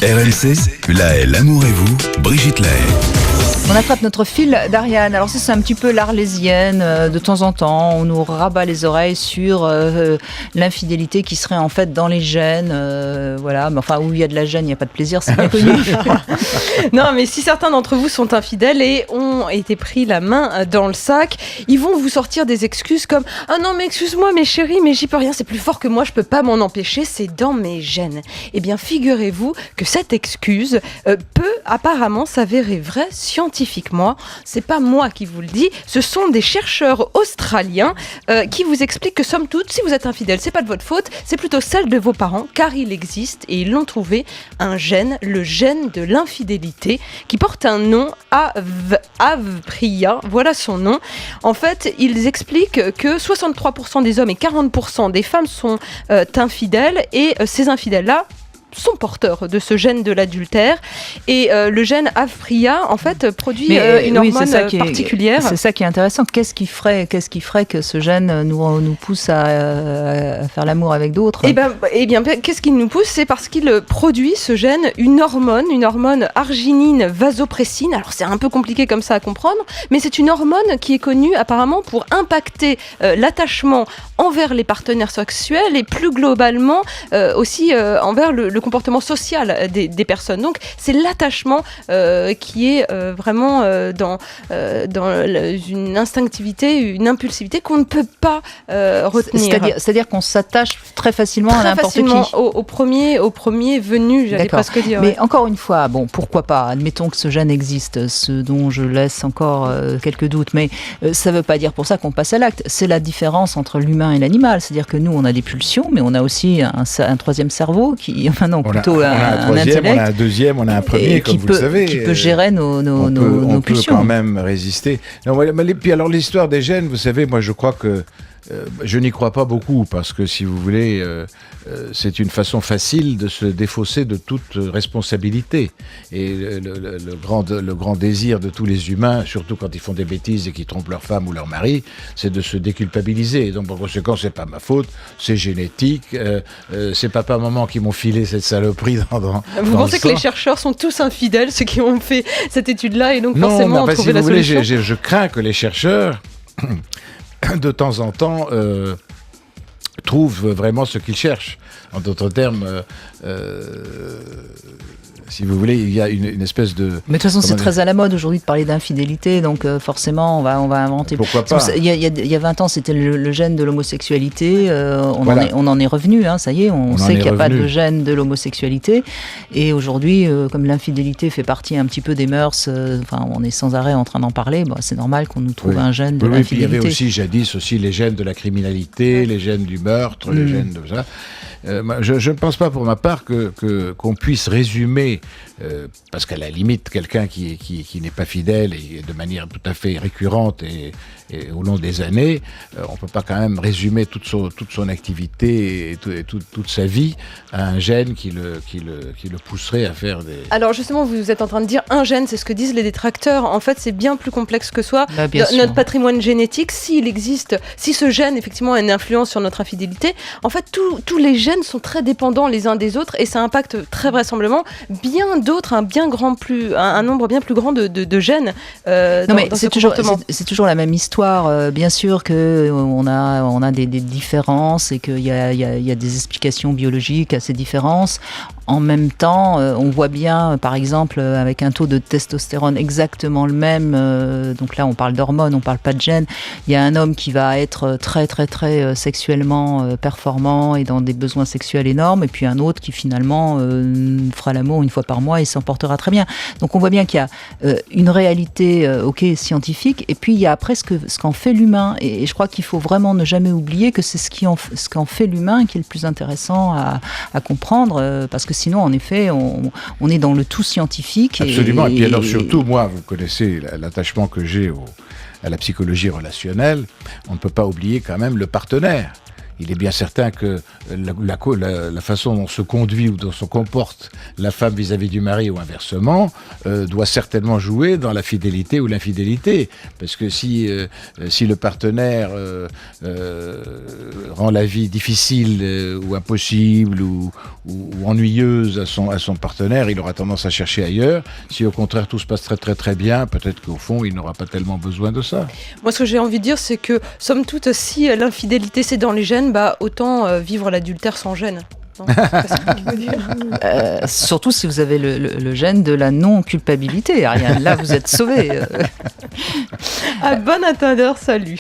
RMC, La Haye, l'amour et vous, Brigitte La Haye. On attrape notre fil d'Ariane. Alors ça, c'est un petit peu l'arlésienne. De temps en temps, on nous rabat les oreilles sur l'infidélité qui serait en fait dans les gènes. Voilà, mais enfin, où il y a de la gêne, il n'y a pas de plaisir, c'est bien connu. Non, mais si certains d'entre vous sont infidèles et ont été pris la main dans le sac, ils vont vous sortir des excuses comme « Ah non, mais excuse-moi, mes chéris, mais j'y peux rien, c'est plus fort que moi, je peux pas m'en empêcher, c'est dans mes gènes. » Eh bien, figurez-vous que cette excuse peut apparemment s'avérer vraie scientifiquement. C'est pas moi qui vous le dis, ce sont des chercheurs australiens qui vous expliquent que somme toute, si vous êtes infidèle, c'est pas de votre faute, c'est plutôt celle de vos parents, car il existe, et ils l'ont trouvé, un gène, le gène de l'infidélité, qui porte un nom, Avpriya, voilà son nom. En fait, ils expliquent que 63% des hommes et 40% des femmes sont infidèles, et ces infidèles-là sont porteurs de ce gène de l'adultère, et le gène Avpriya en fait produit une hormone particulière. C'est ça qui est intéressant. Qu'est-ce qui ferait que ce gène nous pousse à faire l'amour avec d'autres? Eh bien, qu'est-ce qui nous pousse? C'est parce qu'il produit, ce gène, une hormone arginine vasopressine. Alors c'est un peu compliqué comme ça à comprendre, mais c'est une hormone qui est connue apparemment pour impacter l'attachement envers les partenaires sexuels et plus globalement aussi envers le comportement social des personnes. Donc c'est l'attachement qui est vraiment dans une instinctivité, une impulsivité qu'on ne peut pas retenir. C'est-à-dire qu'on s'attache très facilement à n'importe qui. Au premier venu, j'allais presque dire. Mais encore une fois, bon, pourquoi pas, admettons que ce gène existe, ce dont je laisse encore quelques doutes, mais ça ne veut pas dire pour ça qu'on passe à l'acte. C'est la différence entre l'humain et l'animal. C'est-à-dire que nous, on a des pulsions, mais on a aussi un troisième cerveau qui... Enfin non, plutôt on a un troisième, on a un deuxième, on a un premier, comme vous le savez. Qui peut gérer nos pulsions. On peut quand même résister. Non, puis alors l'histoire des gènes, vous savez, moi je crois que je n'y crois pas beaucoup, parce que si vous voulez, c'est une façon facile de se défausser de toute responsabilité. Et le grand désir de tous les humains, surtout quand ils font des bêtises et qu'ils trompent leur femme ou leur mari, c'est de se déculpabiliser. Et donc, par conséquent, c'est pas ma faute, c'est génétique, c'est papa, maman qui m'ont filé cette saloperie Vous pensez que les chercheurs sont tous infidèles, ceux qui ont fait cette étude-là, et donc forcément ont trouvé la solution? Je crains que les chercheurs... de temps en temps, trouvent vraiment ce qu'ils cherchent. En d'autres termes, si vous voulez, il y a une espèce de... Mais de toute façon, c'est très à la mode aujourd'hui de parler d'infidélité, donc forcément, on va inventer... Pourquoi pas? Il y a 20 ans, c'était le gène de l'homosexualité, on en est revenu, ça y est, on sait qu'il n'y a pas de gène de l'homosexualité, et aujourd'hui, comme l'infidélité fait partie un petit peu des mœurs, on est sans arrêt en train d'en parler, c'est normal qu'on nous trouve un gène de l'infidélité. Puis il y avait aussi, jadis, les gènes de la criminalité, les gènes du meurtre, les gènes de ça... je ne pense pas pour ma part qu'on puisse résumer, parce qu'à la limite, quelqu'un qui n'est pas fidèle et de manière tout à fait récurrente et au long des années, on ne peut pas quand même résumer toute son activité et toute sa vie à un gène qui le pousserait à faire des... Alors justement, vous êtes en train de dire un gène, c'est ce que disent les détracteurs. En fait, c'est bien plus complexe que soi. Notre patrimoine génétique, s'il existe, si ce gène effectivement a une influence sur notre infidélité, en fait, tous les gènes sont très dépendants les uns des autres et ça impacte très vraisemblablement bien d'autres, un nombre bien plus grand de gènes dans ce comportement. C'est toujours la même histoire. Bien sûr qu'on a des différences et qu'il y a des explications biologiques à ces différences. En même temps, on voit bien, par exemple, avec un taux de testostérone exactement le même, donc là on parle d'hormones, on parle pas de gènes, il y a un homme qui va être très très très sexuellement performant et dans des besoins sexuels énormes, et puis un autre qui finalement fera l'amour une fois par mois et s'en portera très bien. Donc on voit bien qu'il y a une réalité scientifique, et puis il y a après ce qu'en fait l'humain, et je crois qu'il faut vraiment ne jamais oublier que c'est ce qu'en fait l'humain qui est le plus intéressant à comprendre, parce que sinon, en effet, on est dans le tout scientifique. Absolument. Et puis alors surtout, moi, vous connaissez l'attachement que j'ai à la psychologie relationnelle. On ne peut pas oublier quand même le partenaire. il est bien certain que la façon dont se conduit ou dont se comporte la femme vis-à-vis du mari ou inversement doit certainement jouer dans la fidélité ou l'infidélité. Parce que si le partenaire rend la vie difficile ou impossible ou ennuyeuse à son partenaire, il aura tendance à chercher ailleurs. Si au contraire tout se passe très très très bien, peut-être qu'au fond il n'aura pas tellement besoin de ça. Moi, ce que j'ai envie de dire, c'est que somme toute, si l'infidélité c'est dans les gènes, autant vivre l'adultère sans gêne. Non, c'est pas ça que je veux dire. Surtout si vous avez le gène de la non-culpabilité, Ariane. Là, vous êtes sauvé. À bon attendeur, salut.